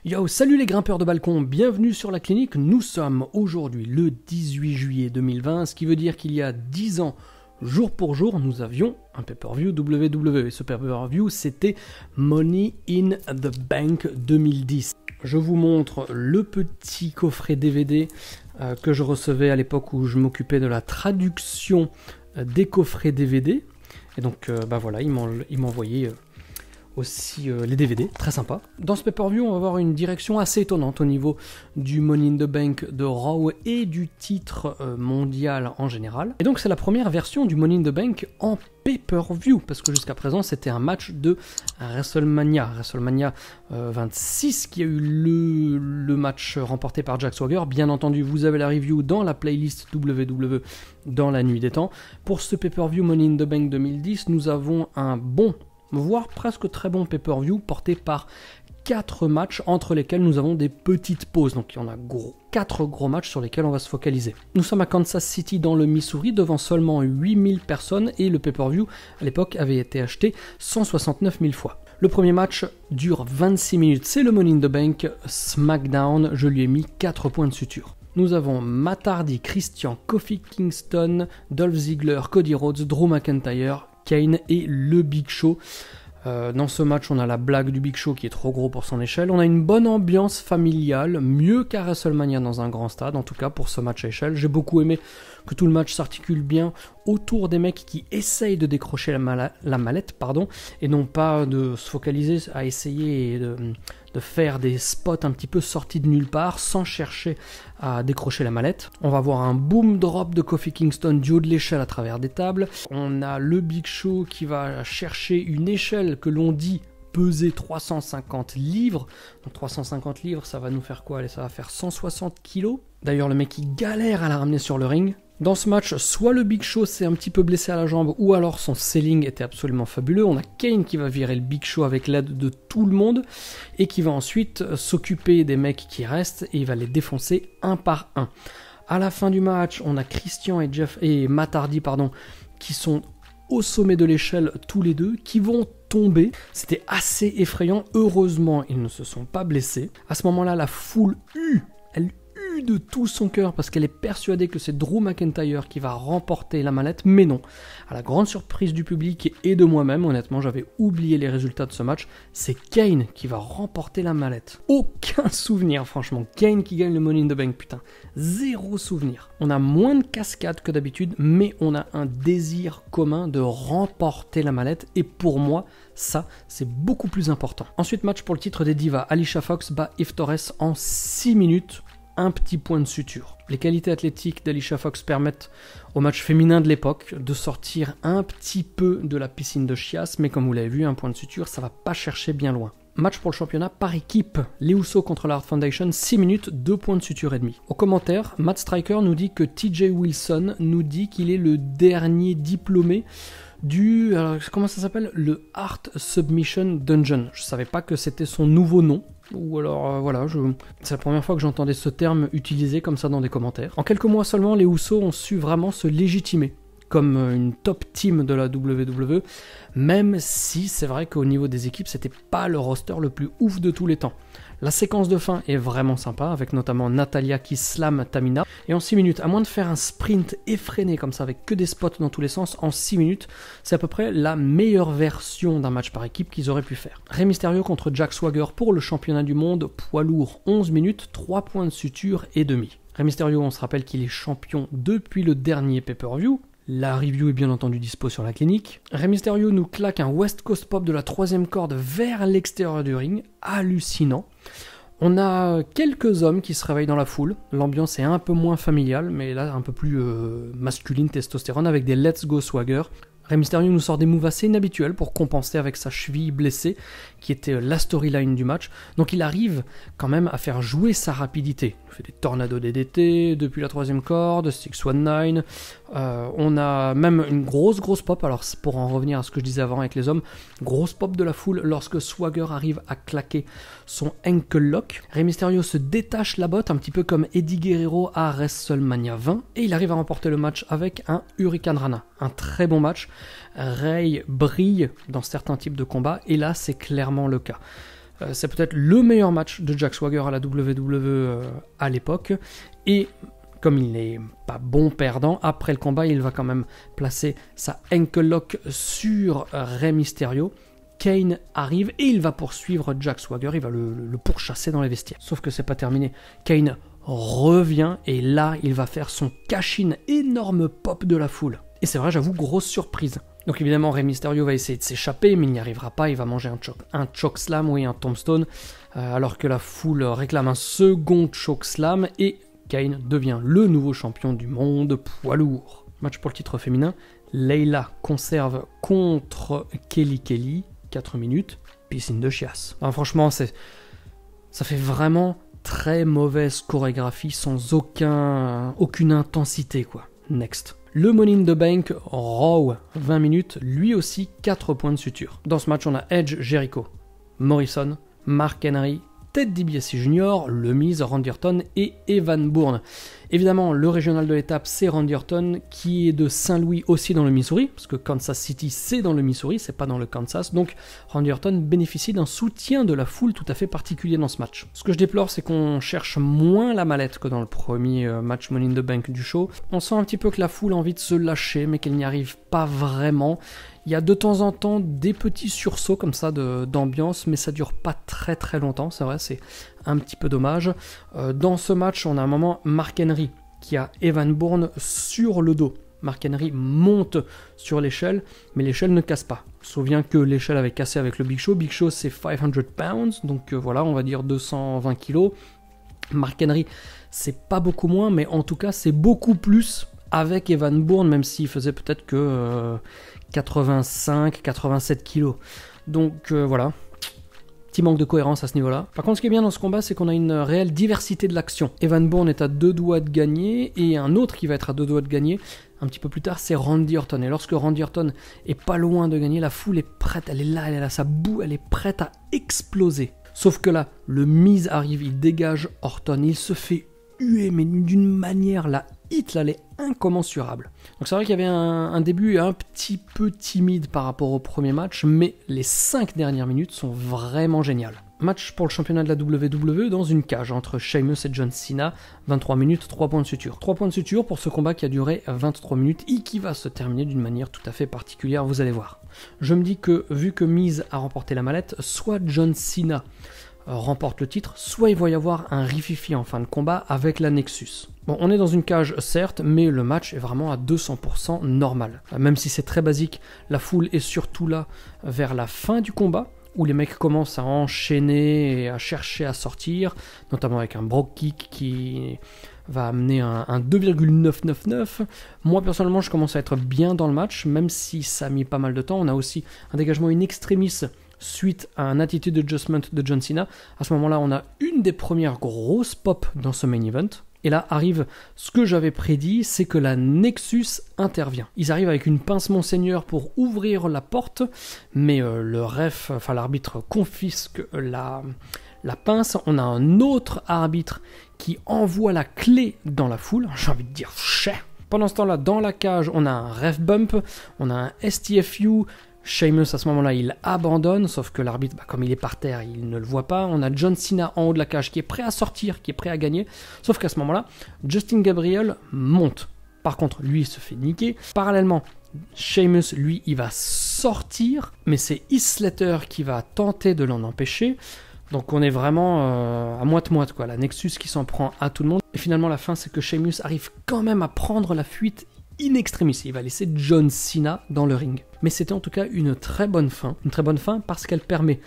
Yo, salut les grimpeurs de balcon, bienvenue sur la clinique. Nous sommes aujourd'hui le 18 juillet 2020, ce qui veut dire qu'il y a 10 ans, jour pour jour, nous avions un pay-per-view WWE. Et ce pay-per-view, c'était Money in the Bank 2010. Je vous montre le petit coffret DVD que je recevais à l'époque où je m'occupais de la traduction des coffrets DVD. Et donc, voilà, il m'envoyait aussi les DVD, très sympa. Dans ce pay-per-view, on va avoir une direction assez étonnante au niveau du Money in the Bank de Raw et du titre mondial en général. Et donc c'est la première version du Money in the Bank en pay-per-view, parce que jusqu'à présent c'était un match de WrestleMania 26, qui a eu le match remporté par Jack Swagger. Bien entendu, vous avez la review dans la playlist WWE dans la nuit des temps. Pour ce pay-per-view Money in the Bank 2010, nous avons un bon, voire presque très bon pay-per-view porté par 4 matchs entre lesquels nous avons des petites pauses. Donc il y en a 4 gros matchs sur lesquels on va se focaliser. Nous sommes à Kansas City dans le Missouri devant seulement 8000 personnes et le pay-per-view à l'époque avait été acheté 169 000 fois. Le premier match dure 26 minutes, c'est le Money in the Bank SmackDown, je lui ai mis 4 points de suture. Nous avons Matt Hardy, Christian, Kofi Kingston, Dolph Ziggler, Cody Rhodes, Drew McIntyre, Kane et le Big Show. Dans ce match, on a la blague du Big Show qui est trop gros pour son échelle. On a une bonne ambiance familiale, mieux qu'à WrestleMania dans un grand stade, en tout cas pour ce match à échelle. J'ai beaucoup aimé que tout le match s'articule bien autour des mecs qui essayent de décrocher la mallette, et non pas de se focaliser à essayer de faire des spots un petit peu sortis de nulle part sans chercher à décrocher la mallette. On va voir un boom drop de Kofi Kingston du haut de l'échelle à travers des tables. On a le Big Show qui va chercher une échelle que l'on dit peser 350 livres. Donc 350 livres, ça va nous faire quoi? Allez, ça va faire 160 kilos. D'ailleurs, le mec il galère à la ramener sur le ring. Dans ce match, soit le Big Show s'est un petit peu blessé à la jambe, ou alors son selling était absolument fabuleux. On a Kane qui va virer le Big Show avec l'aide de tout le monde, et qui va ensuite s'occuper des mecs qui restent, et il va les défoncer un par un. À la fin du match, on a Christian et Matt Hardy, qui sont au sommet de l'échelle tous les deux, qui vont tomber. C'était assez effrayant, heureusement ils ne se sont pas blessés. À ce moment-là, la foule elle de tout son cœur parce qu'elle est persuadée que c'est Drew McIntyre qui va remporter la mallette, mais non. À la grande surprise du public et de moi-même, honnêtement j'avais oublié les résultats de ce match, c'est Kane qui va remporter la mallette. Aucun souvenir franchement, Kane qui gagne le Money in the Bank, putain, zéro souvenir. On a moins de cascades que d'habitude, mais on a un désir commun de remporter la mallette, et pour moi, ça, c'est beaucoup plus important. Ensuite, match pour le titre des divas, Alicia Fox bat Eve Torres en 6 minutes, un petit point de suture. Les qualités athlétiques d'Alicia Fox permettent au match féminin de l'époque de sortir un petit peu de la piscine de chiasse, mais comme vous l'avez vu, un point de suture, ça va pas chercher bien loin. Match pour le championnat par équipe, les Usos contre la Hart Foundation, 6 minutes, 2 points de suture et demi. Au commentaire, Matt Striker nous dit que TJ Wilson nous dit qu'il est le dernier diplômé du... comment ça s'appelle? Le Art Submission Dungeon. Je savais pas que c'était son nouveau nom. Ou alors, c'est la première fois que j'entendais ce terme utilisé comme ça dans des commentaires. En quelques mois seulement, les Usos ont su vraiment se légitimer comme une top team de la WWE, même si c'est vrai qu'au niveau des équipes, c'était pas le roster le plus ouf de tous les temps. La séquence de fin est vraiment sympa, avec notamment Natalya qui slam Tamina. Et en 6 minutes, à moins de faire un sprint effréné comme ça, avec que des spots dans tous les sens, en 6 minutes, c'est à peu près la meilleure version d'un match par équipe qu'ils auraient pu faire. Rey Mysterio contre Jack Swagger pour le championnat du monde, poids lourd, 11 minutes, 3 points de suture et demi. Rey Mysterio, on se rappelle qu'il est champion depuis le dernier pay-per-view. La review est bien entendu dispo sur la clinique. Rey Mysterio nous claque un West Coast Pop de la 3e corde vers l'extérieur du ring, hallucinant. On a quelques hommes qui se réveillent dans la foule, l'ambiance est un peu moins familiale, mais là un peu plus masculine, testostérone, avec des Let's Go Swagger. Rey Mysterio nous sort des moves assez inhabituels pour compenser avec sa cheville blessée, qui était la storyline du match. Donc il arrive quand même à faire jouer sa rapidité. Il fait des tornados DDT depuis la 3e corde, 619. On a même une grosse pop, alors pour en revenir à ce que je disais avant avec les hommes, grosse pop de la foule lorsque Swagger arrive à claquer son ankle lock. Rey Mysterio se détache la botte, un petit peu comme Eddie Guerrero à WrestleMania 20, et il arrive à remporter le match avec un Hurricane Rana. Un très bon match. Rey brille dans certains types de combats, et là c'est clairement le cas. C'est peut-être le meilleur match de Jack Swagger à la WWE à l'époque. Et comme il n'est pas bon perdant, après le combat, il va quand même placer sa ankle lock sur Rey Mysterio. Kane arrive et il va poursuivre Jack Swagger, il va le pourchasser dans les vestiaires. Sauf que c'est pas terminé. Kane revient et là, il va faire son cash-in, énorme pop de la foule. Et c'est vrai, j'avoue, grosse surprise. Donc évidemment, Rey Mysterio va essayer de s'échapper, mais il n'y arrivera pas, il va manger un chokeslam, oui, un tombstone, alors que la foule réclame un second chokeslam, et Kane devient le nouveau champion du monde poids lourd. Match pour le titre féminin, Layla conserve contre Kelly, 4 minutes, piscine de chiasse. Alors, franchement, ça fait vraiment très mauvaise chorégraphie, sans aucune intensité, quoi. Next. Le Money in the Bank Raw, 20 minutes, lui aussi 4 points de suture. Dans ce match, on a Edge, Jericho, Morrison, Mark Henry, Ted DiBiase Jr., Le Miz, Randy Orton et Evan Bourne. Évidemment, le régional de l'étape, c'est Randy Orton, qui est de Saint-Louis aussi dans le Missouri, parce que Kansas City, c'est dans le Missouri, c'est pas dans le Kansas, donc Randy Orton bénéficie d'un soutien de la foule tout à fait particulier dans ce match. Ce que je déplore, c'est qu'on cherche moins la mallette que dans le premier match Money in the Bank du show. On sent un petit peu que la foule a envie de se lâcher, mais qu'elle n'y arrive pas vraiment. Il y a de temps en temps des petits sursauts comme ça d'ambiance, mais ça dure pas très très longtemps, c'est vrai, c'est un petit peu dommage. Dans ce match, on a un moment Mark Henry qui a Evan Bourne sur le dos. Mark Henry monte sur l'échelle, mais l'échelle ne casse pas. Je me souviens que l'échelle avait cassé avec le Big Show. Big Show, c'est 500 pounds, donc voilà, on va dire 220 kilos. Mark Henry, c'est pas beaucoup moins, mais en tout cas, c'est beaucoup plus avec Evan Bourne, même s'il faisait peut-être que 85-87 kilos. Donc voilà, petit manque de cohérence à ce niveau-là. Par contre, ce qui est bien dans ce combat, c'est qu'on a une réelle diversité de l'action. Evan Bourne est à 2 doigts de gagner, et un autre qui va être à 2 doigts de gagner un petit peu plus tard, c'est Randy Orton. Et lorsque Randy Orton est pas loin de gagner, la foule est prête, elle est là, elle a sa boue, elle est prête à exploser. Sauf que là, le Miz arrive, il dégage Orton, il se fait huer, mais d'une manière, la hit, là, elle est incommensurable. Donc c'est vrai qu'il y avait un début un petit peu timide par rapport au premier match, mais les 5 dernières minutes sont vraiment géniales. Match pour le championnat de la WWE dans une cage entre Sheamus et John Cena, 23 minutes, 3 points de suture. 3 points de suture pour ce combat qui a duré 23 minutes et qui va se terminer d'une manière tout à fait particulière, vous allez voir. Je me dis que, vu que Miz a remporté la mallette, soit John Cena remporte le titre, soit il va y avoir un rififi en fin de combat avec la Nexus. Bon, on est dans une cage certes, mais le match est vraiment à 200% normal. Même si c'est très basique, la foule est surtout là vers la fin du combat, où les mecs commencent à enchaîner et à chercher à sortir, notamment avec un Brogue Kick qui va amener un 2,999. Moi personnellement, je commence à être bien dans le match, même si ça a mis pas mal de temps. On a aussi un dégagement in extremis suite à un attitude adjustment de John Cena. À ce moment-là, on a une des premières grosses pop dans ce main event. Et là arrive ce que j'avais prédit, c'est que la Nexus intervient. Ils arrivent avec une pince Monseigneur pour ouvrir la porte, mais le ref, enfin l'arbitre confisque la pince. On a un autre arbitre qui envoie la clé dans la foule. J'ai envie de dire cher. Pendant ce temps-là, dans la cage, on a un ref bump, on a un STFU. Sheamus à ce moment-là il abandonne, sauf que l'arbitre, comme il est par terre, il ne le voit pas. On a John Cena en haut de la cage qui est prêt à sortir, qui est prêt à gagner, sauf qu'à ce moment-là, Justin Gabriel monte. Par contre, lui il se fait niquer. Parallèlement, Sheamus, lui, il va sortir, mais c'est Heath Slater qui va tenter de l'en empêcher. Donc on est vraiment à moite-moite, quoi. La Nexus qui s'en prend à tout le monde. Et finalement, la fin, c'est que Sheamus arrive quand même à prendre la fuite in extremis. Il va laisser John Cena dans le ring. Mais c'était en tout cas une très bonne fin parce qu'elle permet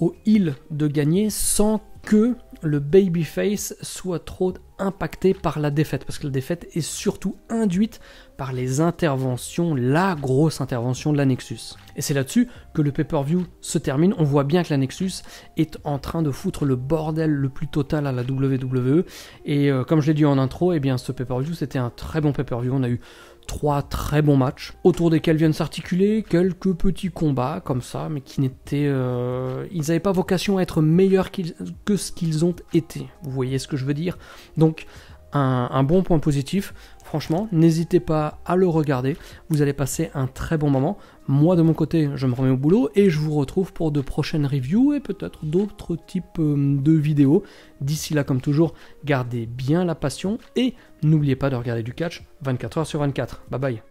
au heel de gagner sans que le babyface soit trop impacté par la défaite, parce que la défaite est surtout induite par les interventions, la grosse intervention de la Nexus. Et c'est là-dessus que le pay-per-view se termine. On voit bien que la Nexus est en train de foutre le bordel le plus total à la WWE, et comme je l'ai dit en intro, eh bien ce pay-per-view c'était un très bon pay-per-view. On a eu 3 très bons matchs, autour desquels viennent s'articuler quelques petits combats comme ça, mais qui n'étaient... ils n'avaient pas vocation à être meilleurs que ce qu'ils ont été. Vous voyez ce que je veux dire ? Donc, un bon point positif. Franchement, n'hésitez pas à le regarder, vous allez passer un très bon moment. Moi de mon côté, je me remets au boulot et je vous retrouve pour de prochaines reviews et peut-être d'autres types de vidéos. D'ici là, comme toujours, gardez bien la passion et n'oubliez pas de regarder du catch 24h sur 24. Bye bye.